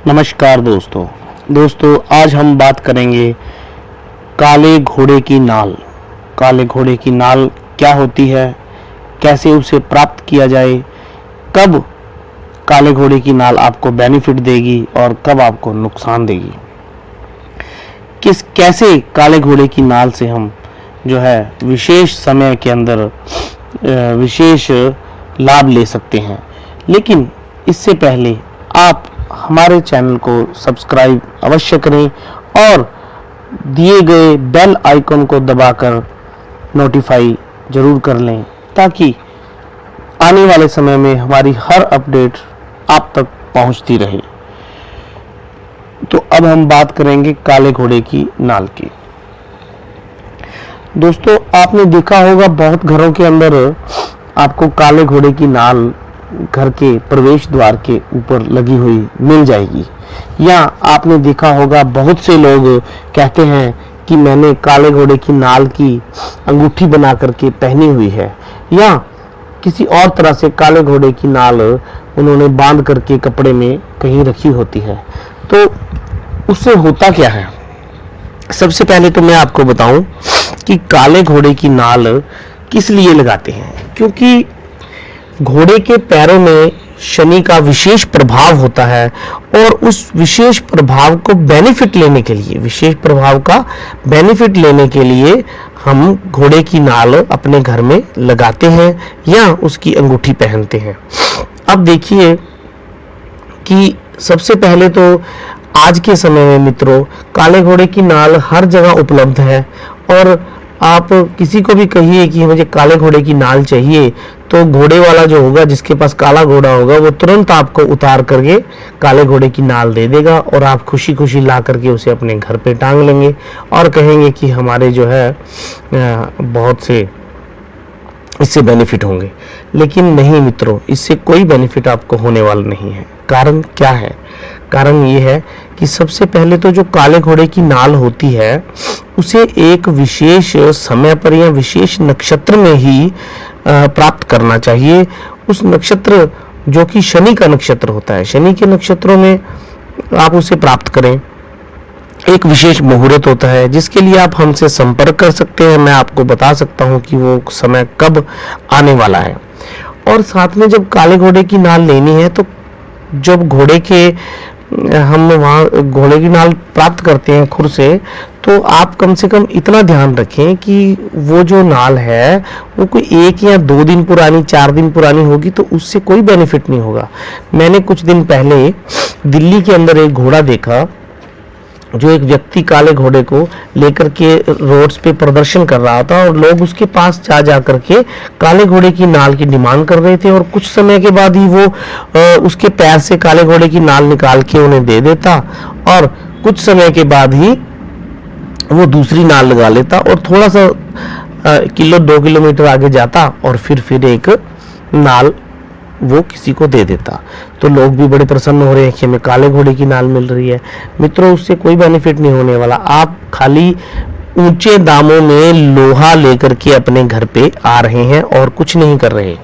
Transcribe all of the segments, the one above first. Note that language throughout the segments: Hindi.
नमस्कार दोस्तों आज हम बात करेंगे काले घोड़े की नाल। काले घोड़े की नाल क्या होती है, कैसे उसे प्राप्त किया जाए, कब काले घोड़े की नाल आपको बेनिफिट देगी और कब आपको नुकसान देगी, कैसे काले घोड़े की नाल से हम जो है विशेष समय के अंदर विशेष लाभ ले सकते हैं। लेकिन इससे पहले आप हमारे चैनल को सब्सक्राइब अवश्य करें और दिए गए बेल आइकन को दबाकर नोटिफाई जरूर कर लें, ताकि आने वाले समय में हमारी हर अपडेट आप तक पहुंचती रहे। तो अब हम बात करेंगे काले घोड़े की नाल की। दोस्तों, आपने देखा होगा बहुत घरों के अंदर आपको काले घोड़े की नाल घर के प्रवेश द्वार के ऊपर लगी हुई मिल जाएगी। या आपने देखा होगा बहुत से लोग कहते हैं कि मैंने काले घोड़े की नाल की अंगूठी बना करके पहनी हुई है, या किसी और तरह से काले घोड़े की नाल उन्होंने बांध करके कपड़े में कहीं रखी होती है। तो उससे होता क्या है? सबसे पहले तो मैं आपको बताऊं कि काले घोड़े की नाल किस लिए लगाते हैं। क्योंकि घोड़े के पैरों में शनि का विशेष प्रभाव होता है और उस विशेष प्रभाव को बेनिफिट लेने के लिए, विशेष प्रभाव का बेनिफिट लेने के लिए हम घोड़े की नाल अपने घर में लगाते हैं या उसकी अंगूठी पहनते हैं। अब देखिए कि सबसे पहले तो आज के समय में मित्रों, काले घोड़े की नाल हर जगह उपलब्ध है। और आप किसी को भी कहिए कि मुझे काले घोड़े की नाल चाहिए, तो घोड़े वाला जो होगा, जिसके पास काला घोड़ा होगा, वो तुरंत आपको उतार करके काले घोड़े की नाल दे देगा और आप खुशी खुशी ला करके उसे अपने घर पे टांग लेंगे और कहेंगे कि हमारे जो है बहुत से इससे बेनिफिट होंगे। लेकिन नहीं मित्रों, इससे कोई बेनिफिट आपको होने वाला नहीं है। कारण क्या है? कारण ये है कि सबसे पहले तो जो काले घोड़े की नाल होती है उसे एक विशेष समय पर या विशेष नक्षत्र में ही प्राप्त करना चाहिए। उस नक्षत्र जो कि शनि का नक्षत्र होता है, शनि के नक्षत्रों में आप उसे प्राप्त करें। एक विशेष मुहूर्त होता है जिसके लिए आप हमसे संपर्क कर सकते हैं। मैं आपको बता सकता हूं कि वो समय कब आने वाला है। और साथ में जब काले घोड़े की नाल लेनी है, तो जब हम वहाँ घोड़े की नाल प्राप्त करते हैं खुर से, तो आप कम से कम इतना ध्यान रखें कि वो जो नाल है वो कोई 1 या 2 दिन पुरानी, 4 दिन पुरानी होगी तो उससे कोई बेनिफिट नहीं होगा। मैंने कुछ दिन पहले दिल्ली के अंदर एक घोड़ा देखा, जो एक व्यक्ति काले घोड़े को लेकर के रोड्स पे प्रदर्शन कर रहा था और लोग उसके पास जा करके काले घोड़े की नाल की डिमांड कर रहे थे। और कुछ समय के बाद ही वो उसके पैर से काले घोड़े की नाल निकाल के उन्हें दे देता और कुछ समय के बाद ही वो दूसरी नाल लगा लेता और थोड़ा सा 2 किलोमीटर आगे जाता और फिर एक नाल वो किसी को दे देता। तो लोग भी बड़े प्रसन्न हो रहे हैं कि हमें काले घोड़े की नाल मिल रही है। मित्रों, उससे कोई बेनिफिट नहीं होने वाला। आप खाली ऊंचे दामों में लोहा लेकर के अपने घर पे आ रहे हैं और कुछ नहीं कर रहे।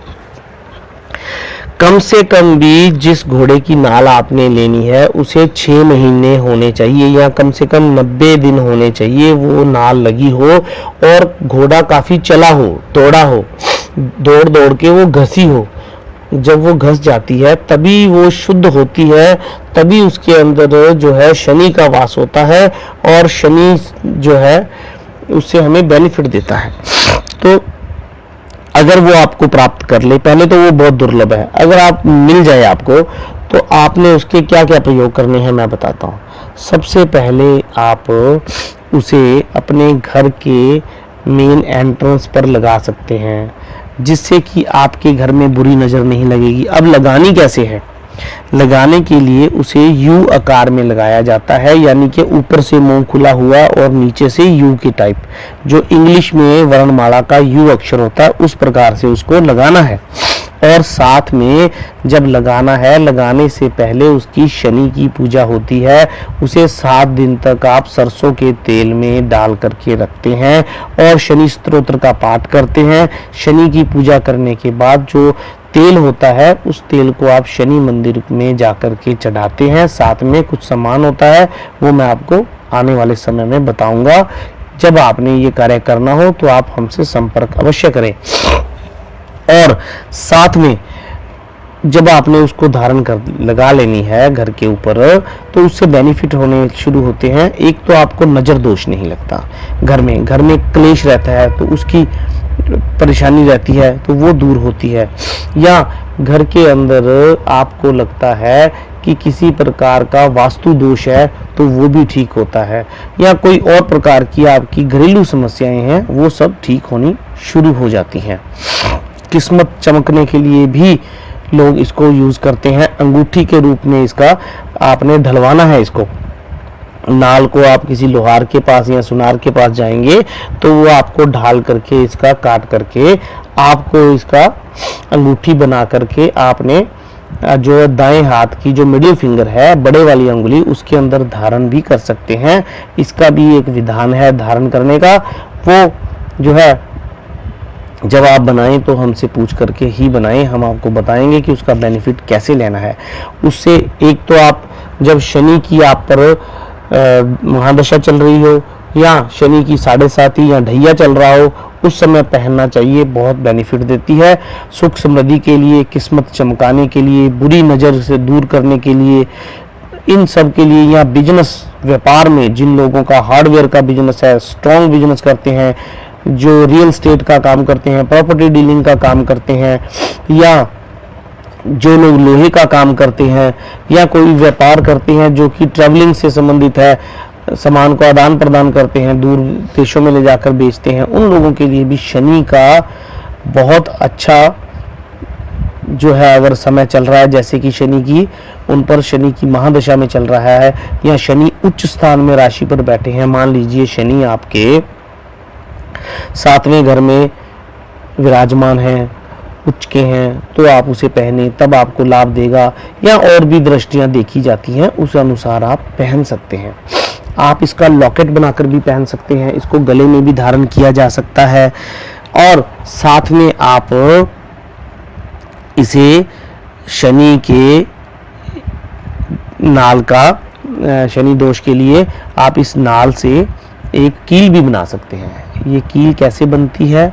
कम से कम भी जिस घोड़े की नाल आपने लेनी है उसे 6 महीने होने चाहिए या कम से कम 90 दिन होने चाहिए वो नाल लगी हो और घोड़ा काफी चला हो, दौड़ा हो, दौड़ दौड़ के वो घसी हो। जब वो घस जाती है तभी वो शुद्ध होती है, तभी उसके अंदर जो है शनि का वास होता है और शनि जो है उससे हमें बेनिफिट देता है। तो अगर वो आपको प्राप्त कर ले, पहले तो वो बहुत दुर्लभ है, अगर आप मिल जाए आपको, तो आपने उसके क्या क्या प्रयोग करने हैं मैं बताता हूँ। सबसे पहले आप उसे अपने घर के मेन एंट्रेंस पर लगा सकते हैं, जिससे कि आपके घर में बुरी नजर नहीं लगेगी। अब लगानी कैसे है? लगाने के लिए उसे यू आकार में लगाया जाता है, यानी कि ऊपर से मुंह खुला हुआ और नीचे से यू के टाइप, जो इंग्लिश में वर्णमाला का यू अक्षर होता है, उस प्रकार से उसको लगाना है। और साथ में जब लगाना है, लगाने से पहले उसकी शनि की पूजा होती है। उसे 7 दिन तक आप सरसों के तेल में डाल करके रखते हैं और शनि स्तोत्र का पाठ करते हैं। शनि की पूजा करने के बाद जो तेल होता है उस तेल को आप शनि मंदिर में जाकर के चढ़ाते हैं। साथ में कुछ सामान होता है, वो मैं आपको आने वाले समय में बताऊंगा। जब आपने ये कार्य करना हो तो आप हमसे संपर्क अवश्य करें। और साथ में जब आपने उसको धारण कर लगा लेनी है घर के ऊपर, तो उससे बेनिफिट होने शुरू होते हैं। एक तो आपको नजर दोष नहीं लगता, घर में क्लेश रहता है तो उसकी परेशानी रहती है तो वो दूर होती है। या घर के अंदर आपको लगता है कि किसी प्रकार का वास्तु दोष है तो वो भी ठीक होता है, या कोई और प्रकार की आपकी घरेलू समस्याएं हैं वो सब ठीक होनी शुरू हो जाती हैं। किस्मत चमकने के लिए भी लोग इसको यूज करते हैं, अंगूठी के रूप में इसका आपने ढलवाना है। इसको नाल को आप किसी लोहार के पास या सुनार के पास जाएंगे तो वो आपको ढाल करके इसका काट करके आपको इसका अंगूठी बना करके आपने जो दाएं हाथ की जो मिडिल फिंगर है, बड़े वाली अंगुली, उसके अंदर धारण भी कर सकते हैं। इसका भी एक विधान है धारण करने का। वो जो है जब आप बनाएं तो हमसे पूछ करके ही बनाएं, हम आपको बताएंगे कि उसका बेनिफिट कैसे लेना है। उससे एक तो आप जब शनि की आप पर महादशा चल रही हो या शनि की 7.5 या ढैया चल रहा हो, उस समय पहनना चाहिए, बहुत बेनिफिट देती है। सुख समृद्धि के लिए, किस्मत चमकाने के लिए, बुरी नज़र से दूर करने के लिए, इन सब के लिए। या बिजनेस व्यापार में जिन लोगों का हार्डवेयर का बिजनेस है, स्ट्रॉन्ग बिजनेस करते हैं, जो रियल एस्टेट का काम करते हैं, प्रॉपर्टी डीलिंग का काम करते हैं, या जो लोग लोहे का काम करते हैं, या कोई व्यापार करते हैं जो कि ट्रैवलिंग से संबंधित है, सामान को आदान प्रदान करते हैं, दूर देशों में ले जाकर बेचते हैं, उन लोगों के लिए भी शनि का बहुत अच्छा जो है अगर समय चल रहा है, जैसे कि शनि की उन पर शनि की महादशा में चल रहा है, या शनि उच्च स्थान में राशि पर बैठे हैं, मान लीजिए शनि आपके 7वें घर में विराजमान है, उच्च के हैं, तो आप उसे पहने तब आपको लाभ देगा। या और भी दृष्टियां देखी जाती हैं, उस अनुसार आप पहन सकते हैं। आप इसका लॉकेट बनाकर भी पहन सकते हैं, इसको गले में भी धारण किया जा सकता है। और साथ में आप इसे शनि के नाल का, शनि दोष के लिए आप इस नाल से एक कील भी बना सकते हैं। ये कील कैसे बनती है?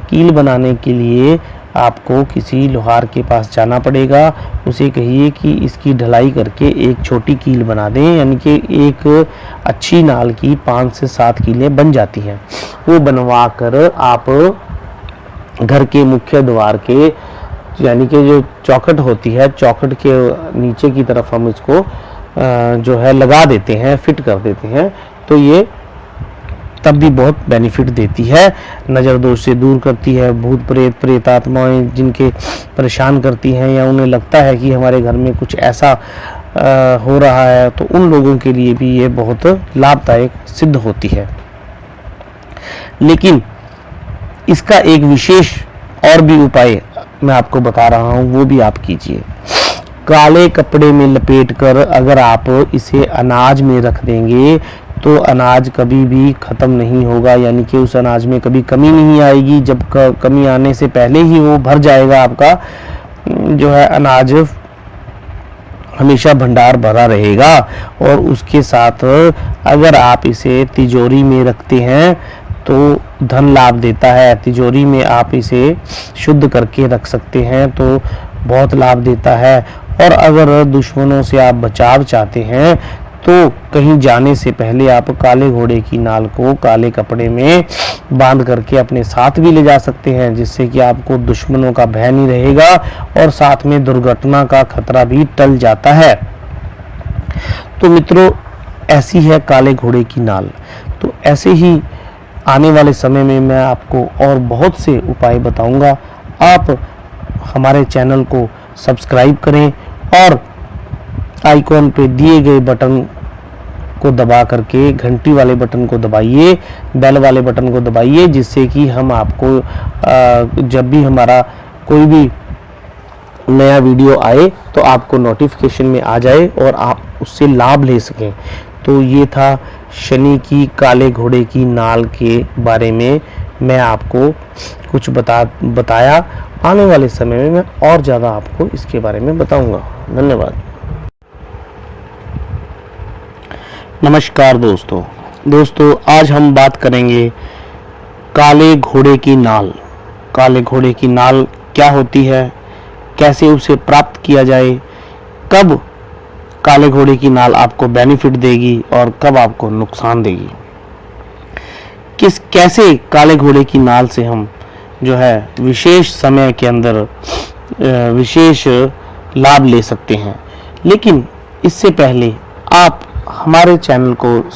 कील बनाने के लिए आपको किसी लोहार के पास जाना पड़ेगा, उसे कहिए कि इसकी ढलाई करके एक छोटी कील बना दें, यानी कि एक अच्छी नाल की 5 से 7 कीलें बन जाती हैं। वो बनवा कर आप घर के मुख्य द्वार के, यानी कि जो चौखट होती है, चौखट के नीचे की तरफ हम इसको जो है लगा देते हैं, फिट कर देते हैं, तो ये तब भी बहुत बेनिफिट देती है। नज़र दोष से दूर करती है, भूत प्रेत प्रेत आत्माएं जिनके परेशान करती हैं, या उन्हें लगता है कि हमारे घर में कुछ ऐसा हो रहा है, तो उन लोगों के लिए भी ये बहुत लाभदायक सिद्ध होती है। लेकिन इसका एक विशेष और भी उपाय मैं आपको बता रहा हूँ, वो भी आप कीजिए। काले कपड़े में लपेटकर अगर आप इसे अनाज में रख देंगे तो अनाज कभी भी खत्म नहीं होगा, यानी कि उस अनाज में कभी कमी नहीं आएगी। जब कमी आने से पहले ही वो भर जाएगा, आपका जो है अनाज हमेशा भंडार भरा रहेगा। और उसके साथ अगर आप इसे तिजोरी में रखते हैं तो धन लाभ देता है। तिजोरी में आप इसे शुद्ध करके रख सकते हैं तो बहुत लाभ देता है। और अगर दुश्मनों से आप बचाव चाहते हैं तो कहीं जाने से पहले आप काले घोड़े की नाल को काले कपड़े में बांध करके अपने साथ भी ले जा सकते हैं, जिससे कि आपको दुश्मनों का भय नहीं रहेगा और साथ में दुर्घटना का खतरा भी टल जाता है। तो मित्रों, ऐसी है काले घोड़े की नाल। तो ऐसे ही आने वाले समय में मैं आपको और बहुत से उपाय बताऊंगा। आप हमारे चैनल को सब्सक्राइब करें और आइकॉन पे दिए गए बटन को दबा करके घंटी वाले बटन को दबाइए, बेल वाले बटन को दबाइए, जिससे कि हम आपको जब भी हमारा कोई भी नया वीडियो आए तो आपको नोटिफिकेशन में आ जाए और आप उससे लाभ ले सकें। तो ये था शनि की काले घोड़े की नाल के बारे में मैं आपको कुछ बताया। आने वाले समय में मैं और ज़्यादा आपको इसके बारे में बताऊंगा। धन्यवाद। नमस्कार दोस्तों, आज हम बात करेंगे काले घोड़े की नाल। काले घोड़े की नाल क्या होती है, कैसे उसे प्राप्त किया जाए, कब काले घोड़े की नाल आपको बेनिफिट देगी और कब आपको नुकसान देगी, कैसे काले घोड़े की नाल से हम जो है विशेष समय के अंदर विशेष लाभ ले सकते हैं। लेकिन इससे पहले आप हमारे चैनल को